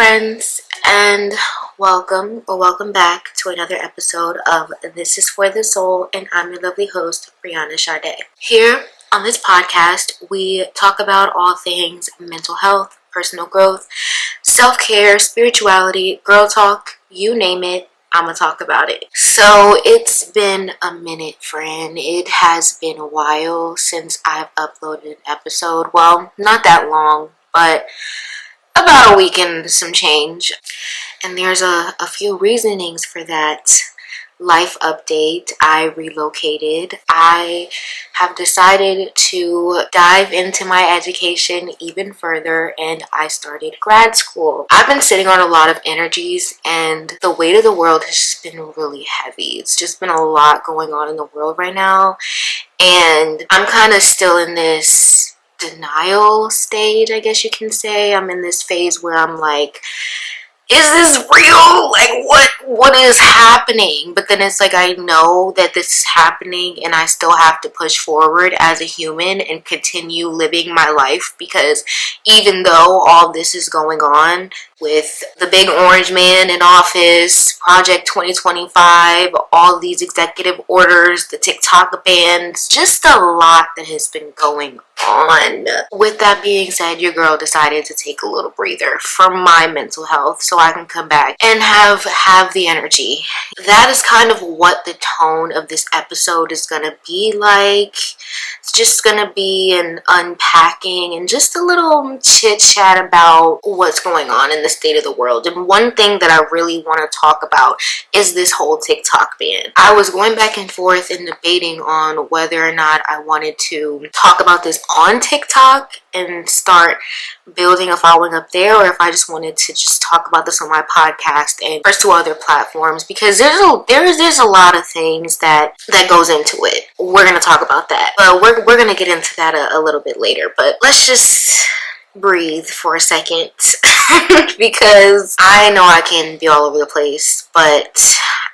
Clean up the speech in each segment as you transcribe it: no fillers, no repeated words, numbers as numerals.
friends, and welcome back to another episode of This is for the Soul, and I'm your lovely host, Brianna Sade. Here on this podcast, we talk about all things mental health, personal growth, self-care, spirituality, girl talk, you name it, I'm gonna talk about it. So it's been a minute, friend. It has been a while since I've uploaded an episode. Well, not that long, but about a week and some change. And there's a few reasonings for that. Life update: I relocated. I have decided to dive into my education even further, and I started grad school. I've been sitting on a lot of energies, and the weight of the world has just been really heavy. It's just been a lot going on in the world right now, and I'm kind of still in this denial stage, I guess you can say. I'm in this phase where I'm like, is this real? Like, what is happening? But then it's like, I know that this is happening, and I still have to push forward as a human and continue living my life, because even though all this is going on with the big orange man in office, Project 2025, all these executive orders, the TikTok bans, just a lot that has been going on. With that being said, your girl decided to take a little breather from my mental health so I can come back and have the energy. That is kind of what the tone of this episode is gonna be like. It's just gonna be an unpacking and just a little chit chat about what's going on in the state of the world. And one thing that I really want to talk about is this whole TikTok ban. I was going back and forth and debating on whether or not I wanted to talk about this on TikTok and start building a following up there, or if I just wanted to just talk about this on my podcast and first to other platforms, because there's a lot of things that goes into it. We're gonna talk about that, but we're gonna get into that a little bit later. But let's just breathe for a second because I know I can be all over the place, but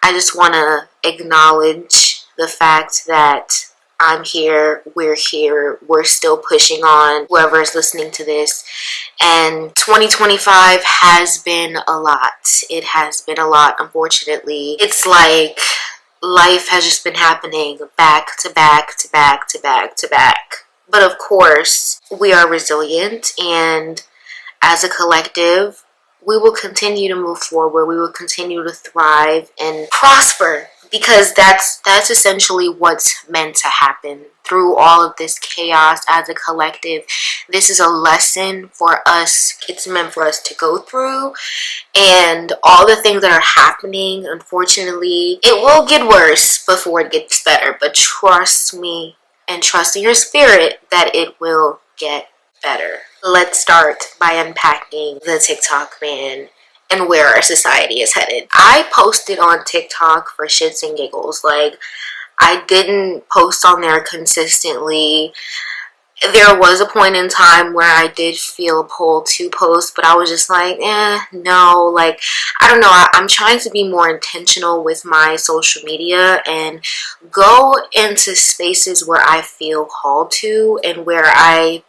I just want to acknowledge the fact that I'm here, we're still pushing on, whoever is listening to this. And 2025 has been a lot. It has been a lot, unfortunately. It's like life has just been happening back to back to back to back to back. But of course, we are resilient, and as a collective, we will continue to move forward. We will continue to thrive and prosper, because that's essentially what's meant to happen through all of this chaos as a collective. This is a lesson for us. It's meant for us to go through, and all the things that are happening, unfortunately, it will get worse before it gets better. But trust me, and trust in your spirit that it will get better. Let's start by unpacking the TikTok ban and where our society is headed. I posted on TikTok for shits and giggles. Like, I didn't post on there consistently. There was a point in time where I did feel pulled to post, but I was just like, no. Like, I don't know. I'm trying to be more intentional with my social media and go into spaces where I feel called to and where I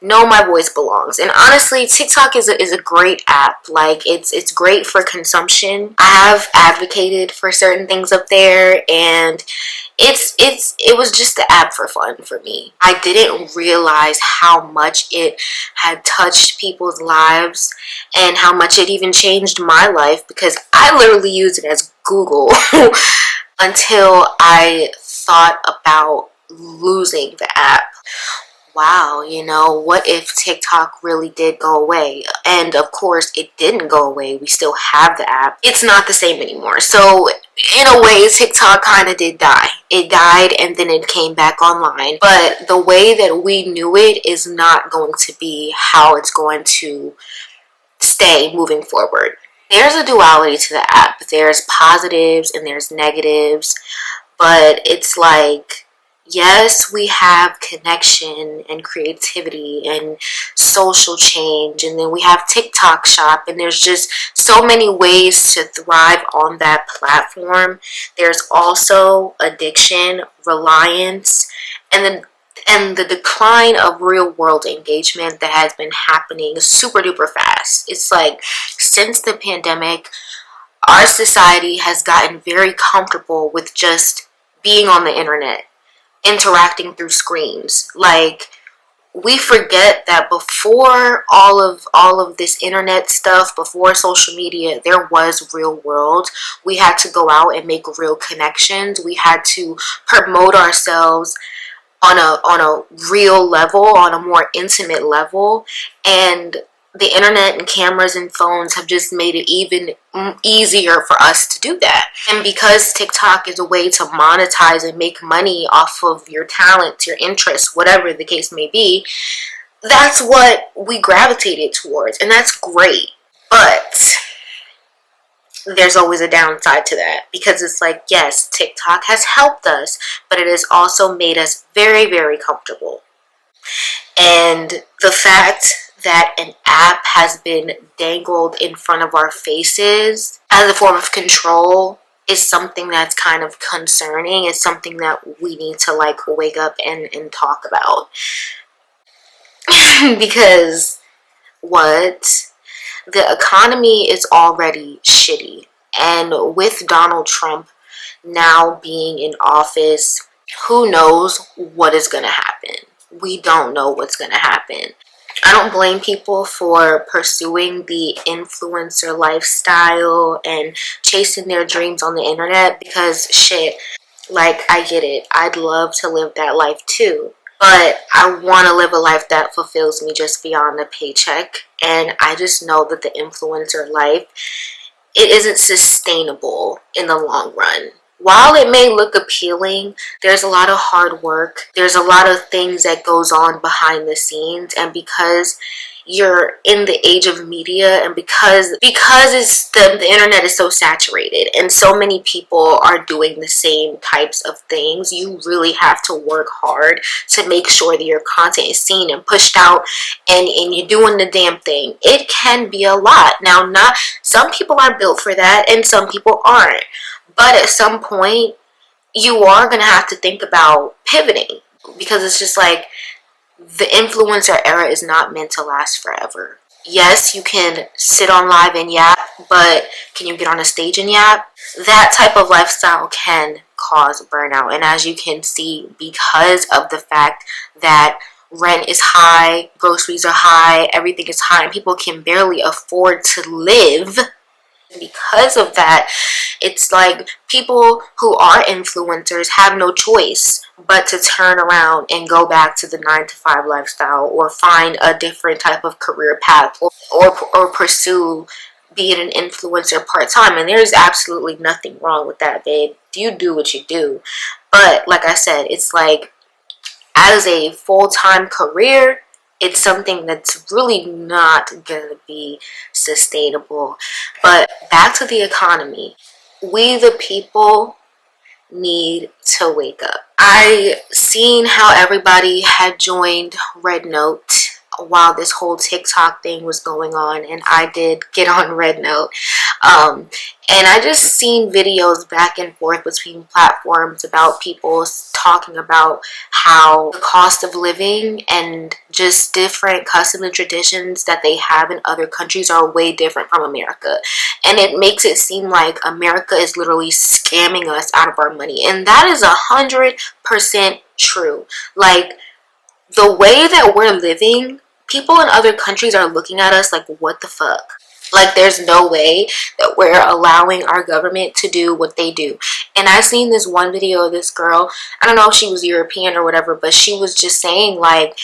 know my voice belongs. And honestly, TikTok is a great app. Like, it's great for consumption. I have advocated for certain things up there, and it was just the app for fun for me. I didn't realize how much it had touched people's lives and how much it even changed my life, because I literally used it as Google until I thought about losing the app. Wow, what if TikTok really did go away? And of course, it didn't go away. We still have the app. It's not the same anymore. So in a way, TikTok kind of did die. It died, and then it came back online. But the way that we knew it is not going to be how it's going to stay moving forward. There's a duality to the app. There's positives and there's negatives. But it's like, yes, we have connection and creativity and social change, and then we have TikTok Shop, and there's just so many ways to thrive on that platform. There's also addiction, reliance, and the decline of real world engagement that has been happening super duper fast. It's like since the pandemic, our society has gotten very comfortable with just being on the internet, interacting through screens. Like, we forget that before all of this internet stuff, before social media, there was real world. We had to go out and make real connections. We had to promote ourselves on a real level, on a more intimate level. And the internet and cameras and phones have just made it even easier for us to do that. And because TikTok is a way to monetize and make money off of your talents, your interests, whatever the case may be, that's what we gravitated towards, and that's great. But there's always a downside to that, because it's like, yes, TikTok has helped us, but it has also made us very, very comfortable. And the fact that an app has been dangled in front of our faces as a form of control is something that's kind of concerning. It's something that we need to like wake up and talk about. Because what? The economy is already shitty. And with Donald Trump now being in office, who knows what is going to happen? We don't know what's going to happen. I don't blame people for pursuing the influencer lifestyle and chasing their dreams on the internet, because shit, like, I get it. I'd love to live that life too. But I want to live a life that fulfills me just beyond a paycheck. And I just know that the influencer life, it isn't sustainable in the long run. While it may look appealing, there's a lot of hard work. There's a lot of things that goes on behind the scenes. And because you're in the age of media, and because it's the internet is so saturated and so many people are doing the same types of things, you really have to work hard to make sure that your content is seen and pushed out, and you're doing the damn thing. It can be a lot. Now, not some people are built for that and some people aren't, but at some point you are going to have to think about pivoting, because it's just like, the influencer era is not meant to last forever. Yes, you can sit on live and yap, but can you get on a stage and yap? That type of lifestyle can cause burnout. And as you can see, because of the fact that rent is high, groceries are high, everything is high, and people can barely afford to live, because of that, it's like people who are influencers have no choice but to turn around and go back to the 9-to-5 lifestyle, or find a different type of career path, or pursue being an influencer part-time. And there's absolutely nothing wrong with that, babe. You do what you do. But like I said, it's like, as a full-time career, it's something that's really not going to be sustainable. But back to the economy. We, the people, need to wake up. I seen how everybody had joined Red Note while this whole TikTok thing was going on, and I did get on Red Note. And I just seen videos back and forth between platforms about people talking about how the cost of living and just different customs and traditions that they have in other countries are way different from America. And it makes it seem like America is literally scamming us out of our money. And that is 100% true. Like, the way that we're living, people in other countries are looking at us like, what the fuck? Like, there's no way that we're allowing our government to do what they do. And I seen this one video of this girl, I don't know if she was European or whatever, but she was just saying, like,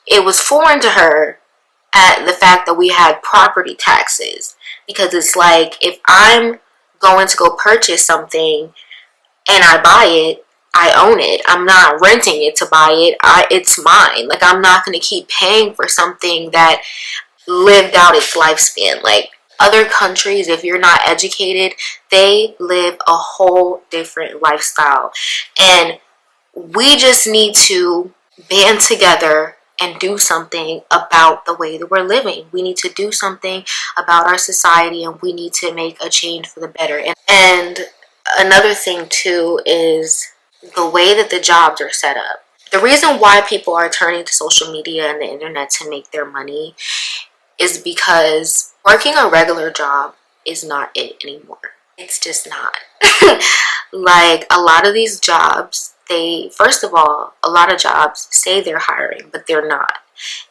it was foreign to her at the fact that we had property taxes. Because it's like, if I'm going to go purchase something and I buy it, I own it. I'm not renting it to buy it. It's mine. Like, I'm not going to keep paying for something that lived out its lifespan. Like, other countries, if you're not educated, they live a whole different lifestyle. And we just need to band together and do something about the way that we're living. We need to do something about our society, and we need to make a change for the better. And another thing too is the way that the jobs are set up. The reason why people are turning to social media and the internet to make their money is because working a regular job is not it anymore. It's just not. Like, a lot of these jobs, first of all, a lot of jobs say they're hiring, but they're not.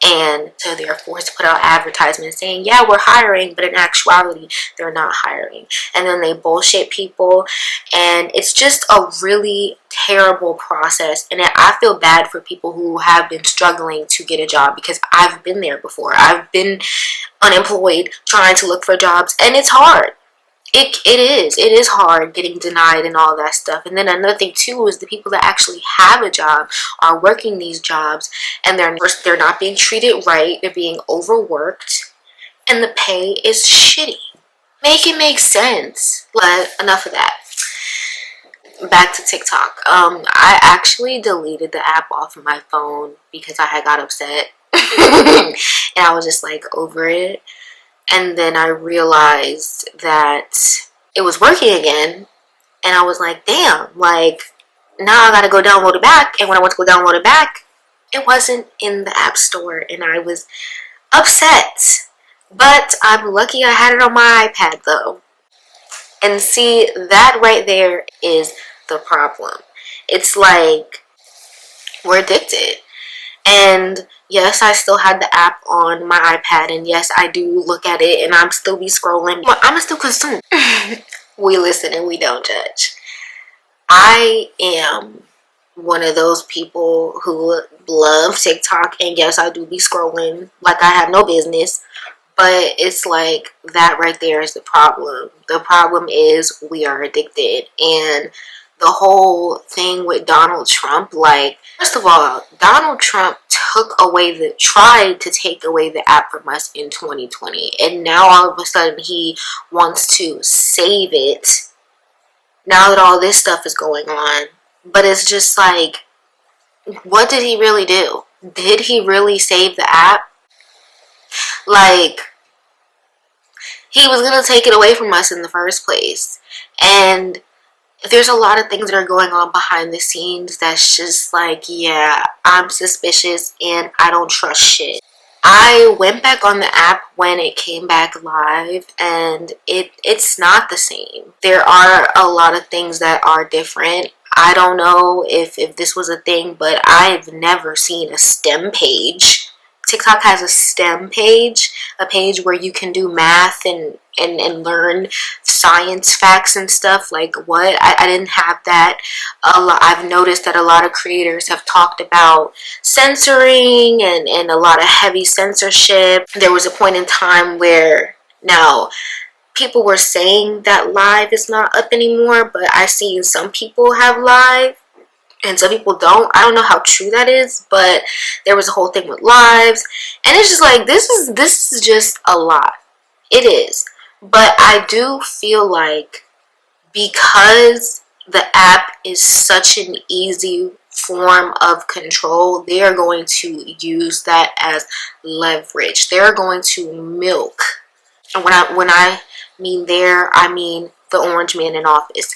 And so they're forced to put out advertisements saying, yeah, we're hiring, but in actuality, they're not hiring. And then they bullshit people. And it's just a really terrible process. And I feel bad for people who have been struggling to get a job, because I've been there before. I've been unemployed trying to look for jobs, and it's hard. It is hard getting denied and all that stuff. And then another thing too is the people that actually have a job are working these jobs, and they're not being treated right. They're being overworked, and the pay is shitty. Make it make sense. But enough of that. Back to TikTok. I actually deleted the app off of my phone because I had got upset. And I was just like over it. And then I realized that it was working again. And I was like, damn, like, now I gotta go download it back. And when I went to go download it back, it wasn't in the app store. And I was upset. But I'm lucky I had it on my iPad though. And see, that right there is the problem. It's like, we're addicted. And yes, I still had the app on my iPad, and yes, I do look at it, and I'm still be scrolling, but I'm still consumed. We listen and we don't judge. I am one of those people who love TikTok, and yes, I do be scrolling like I have no business. But it's like, that right there is the problem. The problem is we are addicted. And the whole thing with Donald Trump, like, first of all, Donald Trump tried to take away the app from us in 2020. And now all of a sudden he wants to save it now that all this stuff is going on. But it's just like, what did he really do? Did he really save the app? Like, he was going to take it away from us in the first place. And there's a lot of things that are going on behind the scenes that's just like, yeah, I'm suspicious and I don't trust shit. I went back on the app when it came back live, and it's not the same. There are a lot of things that are different. I don't know if this was a thing, but I've never seen a STEM page. TikTok has a STEM page, a page where you can do math and learn science facts and stuff. Like, what? I didn't have that. I've noticed that a lot of creators have talked about censoring and a lot of heavy censorship. There was a point in time where, now, people were saying that live is not up anymore, but I've seen some people have live and some people don't. I don't know how true that is, but there was a whole thing with lives, and it's just like, this is just a lot. It is. But I do feel like, because the app is such an easy form of control, they are going to use that as leverage. They're going to milk. And when I mean there, I mean the orange man in office.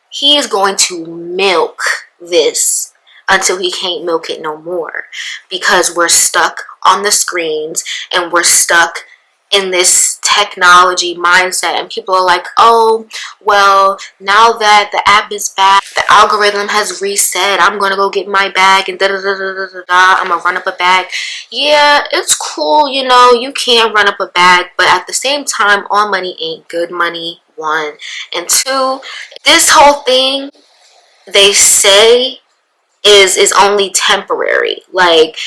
He is going to milk this until he can't milk it no more, because we're stuck on the screens and we're stuck in this technology mindset, and people are like, oh, well, now that the app is back, the algorithm has reset, I'm gonna go get my bag and I'm gonna run up a bag. Yeah, it's cool, you know, you can run up a bag, but at the same time, all money ain't good money, one. And two, this whole thing, they say, is only temporary. Like,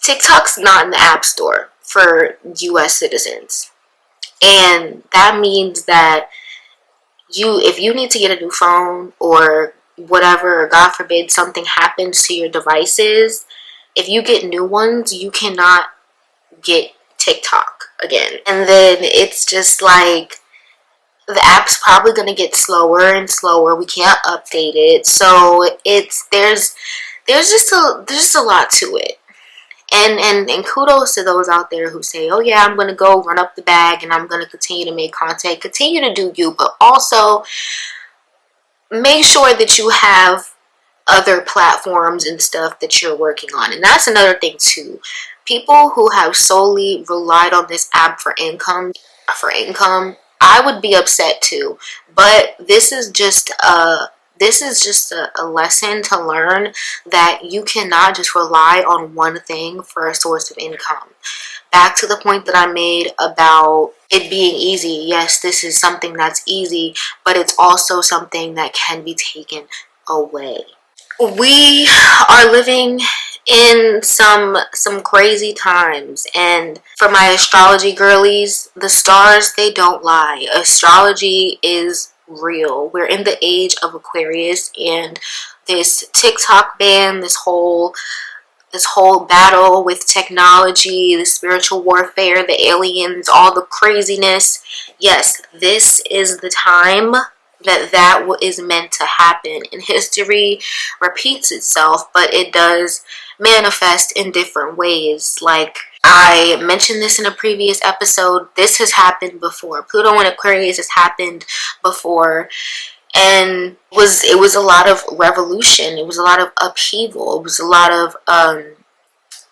TikTok's not in the App Store for US citizens. And that means that if you need to get a new phone or whatever, or God forbid something happens to your devices, if you get new ones, you cannot get TikTok again. And then it's just like, the app's probably going to get slower and slower. We can't update it. So there's just a lot to it. And kudos to those out there who say, oh yeah, I'm going to go run up the bag and I'm going to continue to make content. Continue to do you, but also make sure that you have other platforms and stuff that you're working on. And that's another thing too. people who have solely relied on this app for income, I would be upset too. But this is just a lesson to learn that you cannot just rely on one thing for a source of income. Back to the point that I made about it being easy. Yes, this is something that's easy, but it's also something that can be taken away. We are living in some crazy times, and for my astrology girlies, the stars, they don't lie. Astrology is real. We're in the age of Aquarius, and this TikTok ban, this whole battle with technology, the spiritual warfare, the aliens, all the craziness. Yes, this is the time that is meant to happen. And history repeats itself, but it does manifest in different ways. Like I mentioned this in a previous episode, this has happened before. Pluto in Aquarius has happened before. And it was a lot of revolution. It was a lot of upheaval. It was a lot of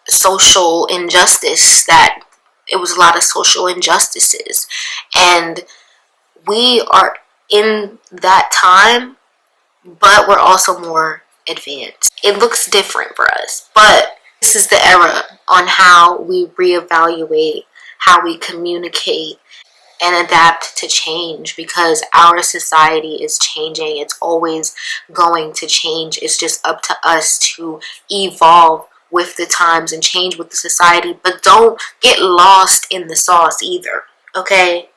social injustice. It was a lot of social injustices, and we are in that time, but we're also more advanced. It looks different for us, but this is the era on how we reevaluate how we communicate and adapt to change, because our society is changing. It's always going to change. It's just up to us to evolve with the times and change with the society. But don't get lost in the sauce either, okay?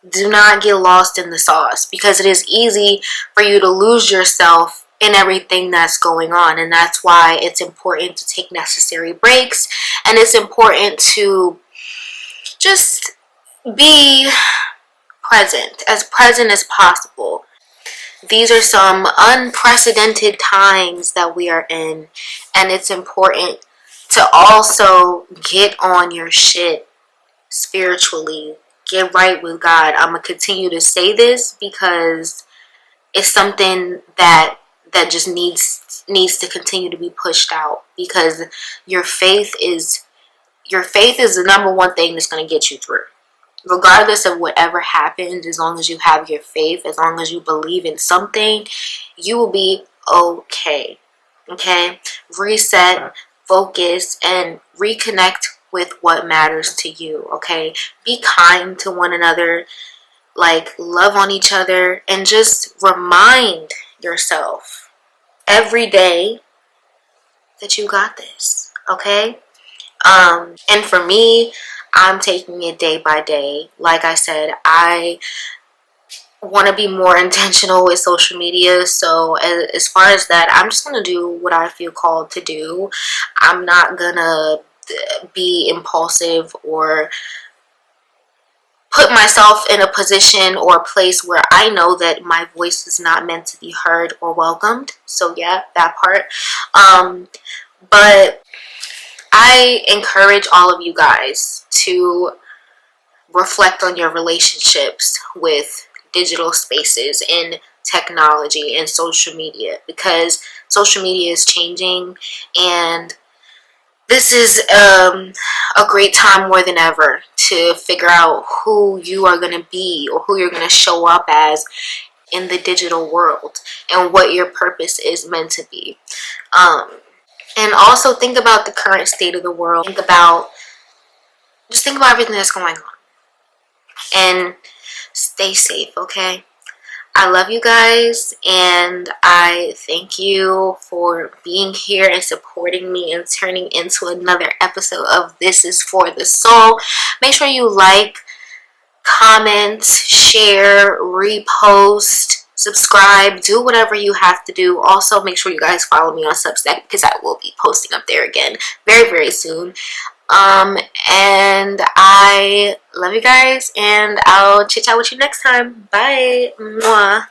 Do not get lost in the sauce, because it is easy for you to lose yourself in everything that's going on. And that's why it's important to take necessary breaks, and it's important to just be present as possible. These are some unprecedented times that we are in, and it's important to also get on your shit spiritually. Get right with God. I'm gonna continue to say this because it's something that just needs to continue to be pushed out, because your faith is the number one thing that's going to get you through. Regardless of whatever happens, as long as you have your faith, as long as you believe in something, you will be okay. Okay? Reset, focus, and reconnect with what matters to you. Okay? Be kind to one another, like love on each other, and just remind yourself every day that you got this. Okay? And for me, I'm taking it day by day. Like I said, I want to be more intentional with social media. So as far as that, I'm just going to do what I feel called to do. I'm not going to be impulsive or put myself in a position or a place where I know that my voice is not meant to be heard or welcomed. So yeah, that part. But I encourage all of you guys to reflect on your relationships with digital spaces and technology and social media, because social media is changing, and this is a great time more than ever to figure out who you are going to be or who you're going to show up as in the digital world, and what your purpose is meant to be. And also think about the current state of the world. Think about everything that's going on. And stay safe, okay? I love you guys, and I thank you for being here and supporting me and turning into another episode of This Is For The Soul. Make sure you like, comment, share, repost, subscribe, do whatever you have to do. Also, make sure you guys follow me on Substack, because I will be posting up there again very, very soon. And I love you guys, and I'll chit chat with you next time. Bye. Mwah.